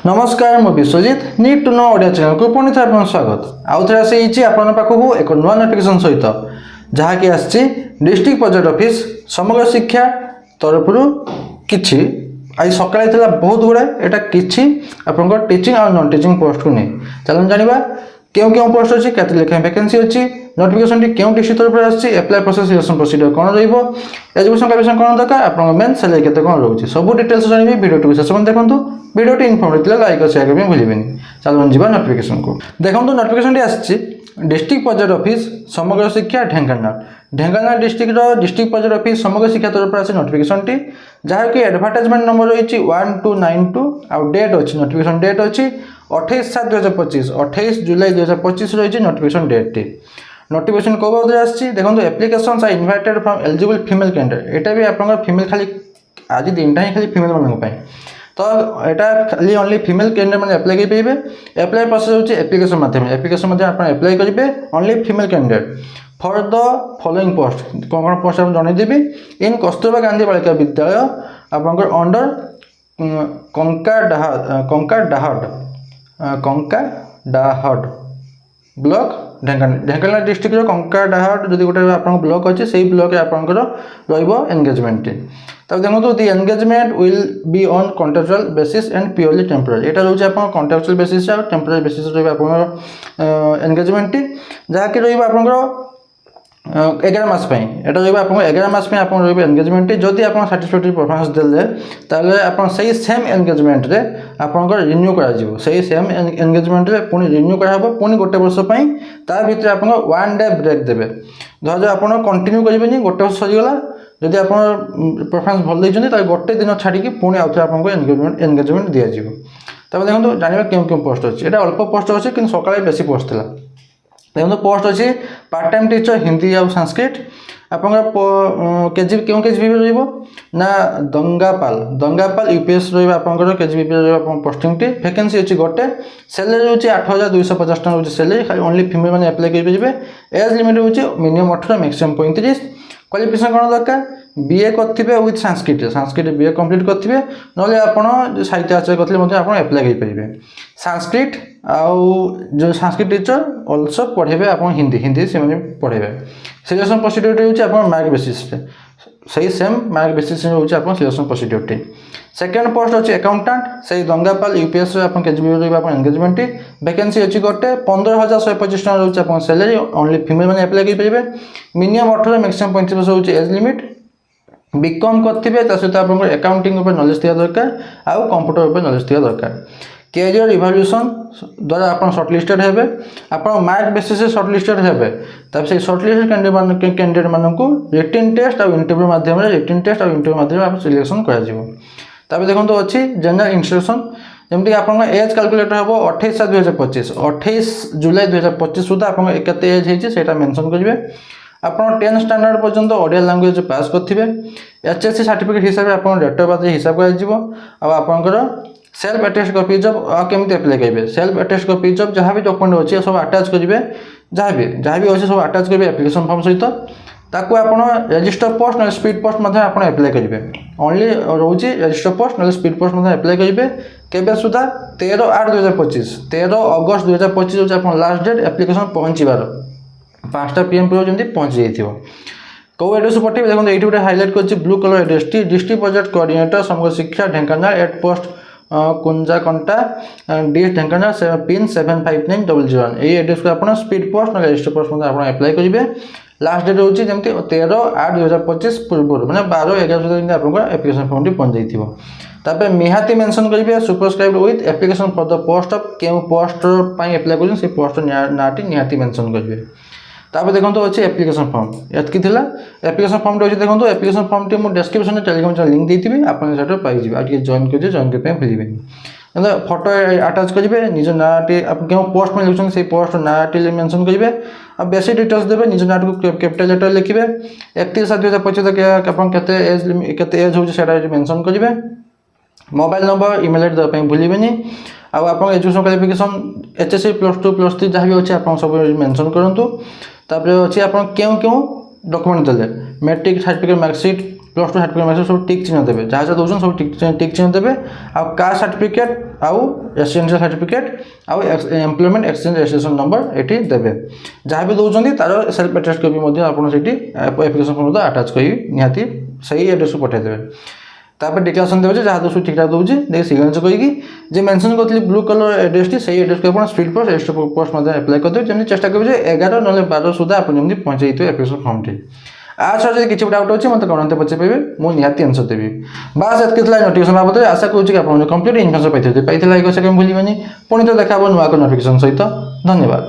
नमस्कार मु Biswajit need to know Odia channel को पुणी थे आपन स्वागत आउ थे आसी आपन पाखु एक नुआ नोटिफिकेशन सहित जहाँकि आसी डिस्ट्रिक्ट प्रोजेक्ट ऑफिस समग्र शिक्षा तरफ किछि आज सकाळे बहुत गुड़ा यहाँ किछि आपन टीचिंग और नॉन टीचिंग पोस्ट को नहीं चलो जानिबा क्यों क्यों पोस्ट अच्छी क्या लेखा वैकेंसी अच्छी नोटिफिकेशन क्यों डिस्ट्रिक्ट तरफ आसी एप्लाई प्रोसेस सिलेक्शन प्रोसीजर कौन रहिबो एजुकेशन क्वालिफिकेशन कौन दरकार आपन मेन सैलरी केते कौन रहउची सब डिटेल्स जानिबे वीडियो को शेष देखो वीडियो इनफॉर्मेटिव लाइक और शेयर करबे भूलिबेनी चलो जीवा नोटिफिकेशन को देखो नोटिफिकेशन आसी डिस्ट्रिक्ट प्रोजेक्ट ऑफिस समग्र Shiksha Dhenkanal district project office समग्र शिक्षा तरफ आसी नोटिफिकेशन टी जहाँकि एडवर्टाइजमेंट नंबर रही 1292 आउ डेट अच्छी नोटिफिकेशन डेट अच्छी 28/7/2025 28 जुलाई 2025 रही नोटिफिकेशन डेट टी नोटिफिकेशन कौ बाबद आसी देखो applications are invited from eligible female candidate एटा भी आपन फीमेल खाली आज दिनटा ही खाली फीमेल मानक पई तो यहाँ खाली ओनली फीमेल कैंडिडेट मैंने अप्लाई करेंगे अप्लाई प्रोसेस होची एप्लिकेशन माध्यम आप अप्लाई करेंगे only female candidate for the following post कौन कौन पोस्ट आप जनईदेवी इन कस्तूरबा गांधी बालिका विद्यालय आपंकर अंडर कंकाडाहट ब्लॉक ढेंकानाल डिस्ट्रिक्ट कंकाडाहट जो गोटे आप ब्लॉक अच्छे से ब्लॉक आपंकर एंगेजमेंट तब देखो the engagement will be on contractual basis and purely temporary यहाँ रोचे आप कॉन्ट्रेक्चुअल बेसिस और टेम्पोरारी बेसिस रहा एंगेजमेंट जहाँकि रहा 11 मास यहाँ रहा आप 11 मास आप एंगेजमेंट जदि आप साटिस्फैक्टरी परफॉर्मेंस देले ताले आप सही सेम एंगेजमेंट रे आपन रिन्यू करा सही सेम एंगेजमेंट रे पुणी रिन्यू करा पुणी गोटे वर्ष ता भीतर आप 1 डे ब्रेक देवे धर आप कंटिन्यू करेंगे गोटे वर्ष सरीगला जदि आप परफॉर्मेंस भल देते गोटे दिन छाड़ी पुणी आउ थे आपको एंगेजमेंट दि जाव तब देखो जानवा क्यों क्यों पोस्ट अच्छी यहाँ अल्प पोस्ट अच्छी कि सकाଳେ बेसी पोस्ट था देखो पोस्ट अच्छी पार्ट टाइम टीचर हिंदी और संस्कृत आप केजी क्यों केजी रहा ना दंगापाल यूपीएस रहा आप केजी पोस्टिंग टी वैकेंसी अच्छी गोटे सैलरी रोचे 8,250 टका रोचे सैलरी खाली ओनली फीमेल मैंने अप्लाई करेंगे एज लिमिट रोचे मिनिमम 18 मैक्सिमम 35 क्वालिफिकेशन कौन दरकार बीए करेंगे विथ संस्कृत बीए कंप्लीट करेंगे ना आप साहित्य आचार्य करते आप अप्लाई करेंगे संस्कृत आउ जो संस्कृत टीचर ऑल्सो पढ़ेबे आप हिंदी से पढ़ेबे सिलेक्शन प्रोसीड्यूर होची आप मार्क बेसिस सही सेम मार्क बेसिस होची आप selection procedure T second post अच्छी अकाउंटेंट से दंगापाल यूपीएस केजी आप एंगेजमेंट वैकेंसी अच्छी गोटे 15,125 टका रोचे आप सैलरी ओनली फीमेल मैंने अप्लाई करेंगे मिनिमम 18 मैक्सिमम 35 होची एज लिमिट बीकॉम करेंगे सहित आप अकाउंटिंग नॉलेज थी दरकार आउ कंप्यूटर नॉलेज थी दरकार कैरियर इवैल्यूएशन द्वारा आप सर्टलिस्टेड हेबे आप मार्क बेसिस सर्टलिस्टेड हेबे तब से सर्टलिस्टेड कैंडिडेट मानक रिटन टेस्ट और इंटरव्यू माध्यम रिटन टेस्ट और इंटरव्यू माध्यम आप सिलेक्शन कर देखो अच्छी जनरल इंस्ट्रक्शन जमीक आप एज कैलकुलेटर हम 28/7/2025 28 जुलाई 2025 सुधा आप एज है मेंशन करेंगे आप 10 स्टैंडर्ड पर्यंत ओडिया लैंग्वेज पास करेंगे एचएससी सर्टिफिकेट हिसाब से आप डेट ऑफ बर्थ हिसाब कर सेल्फ अटेस्ट कॉपी जब केमी अप्लाई करेंगे सेल्फ अटेस्ट कॉपी जब जहाँ भी डॉक्यूमेंट अच्छे सब अटैच करेंगे जहाँ भी अच्छे सब अटैच करेंगे एप्लिकेशन फॉर्म सहित ताकू आप रजिस्टर पोस्ट ना स्पीड पोस्ट आप अप्लाई करेंगे ओनली रोचे रजिस्टर पोस्ट ना स्पीड पोस्ट अप्लाई करेंगे केबे सुधा 13/8/2025 13 अगस्त 2025 आप लास्ट डेट एप्लिकेशन पहुँचार 5टा PM पूर्व जमी पहुँची जाइए कौ एड्रेस पठे देखो ये गोटे हाइलाइट कर ब्लू कलर एड्रेस टी district project coordinator Samagra Shiksha Dhenkanal at post Kunjakanta DS Dhenkanal pin 75900 यही एड्रेस को आप स्पीड पोस्ट ना रजिस्टर पोस्ट आप अप्लाई करेंगे लास्ट डेट होची जमती 13/8/2025 पूर्व मैंने 12/11 आप एप्लिकेशन फॉर्म टी पहुँच जाइए निहाती मेंशन करेंगे superscribed with application for the post of क्यों पोस्ट अप्लाई कर पोस्ट नाटी निहाती मेंशन करेंगे तापर देखो अच्छे एप्लिकेशन फॉर्म एतकी थिला एप्लिकेशन फॉर्म अच्छे देखो एप्लिकेशन फॉर्म टी मुझे डिस्क्रिप्शन में टेलीग्राम चैनल लिंक देती आप पाइबे आगे जॉइन करेंगे जॉइन करने भूलें फोटो अटैच करेंगे निज नाटी आप क्यों पोस्ट में लिखुं से पोस्ट नाटी मेंशन करेंगे और बेसी डिटेल्स देवे निज नाट को कैपिटल लेटर लिखे 31/7/2025 केते एज होटा मेंशन करेंगे मोबाइल नंबर इमेल आईडी देवाई भूलें आप एजुकेशन क्वालिफिकेशन एचएससी +2 +3 जहाँ भी अच्छे आप सब मेंशन करूँ तापर अच्छे आप क्यों क्यों डॉक्यूमेंट देले matric certificate marksheet plus 2 certificate message सब टिक चिन्ह देवे जहाँ जहाँ दौरान सब टिक चिन्ह देवे आउ कास्ट सर्टिफिकेट आउ रेसिडेंशियल सर्टिफिकेट आउ एम्प्लॉयमेंट एक्सचेंज रजिस्ट्रेशन नंबर ये देवे जहाँ भी दौरान तार सेल्फ अटेस्ट कॉपी आपड़ से एप्लिकेशन फॉर्म अटाच कर निहाती सही एड्रेस को पठाई देवे तापर डिक्लेरेशन देवे जहाँ दोस्तों ठीक ठाक दूसरी देखिए सिग्नेचर कहीकि जे मेंशन करती ब्लू कलर एड्रेस टी सही एड्रेस को आप speed post register post apply करते जमी चेष्टा करेंगे 11 ना 12 सुधा आप पहुँचाई एप्लिकेशन फॉर्म टी आज जब किसी डाउट अच्छे मतलब कमेंट पचार पाइबे मुझे निहाती आंसर देवी बास एतक नोटिफिकेशन बाबद आशा करूँ कि आप कंप्लीट इनफर्मेशन पाई भूलिए पुणी तो देखा नुआ नोटिफिकेशन सहित धन्यवाद।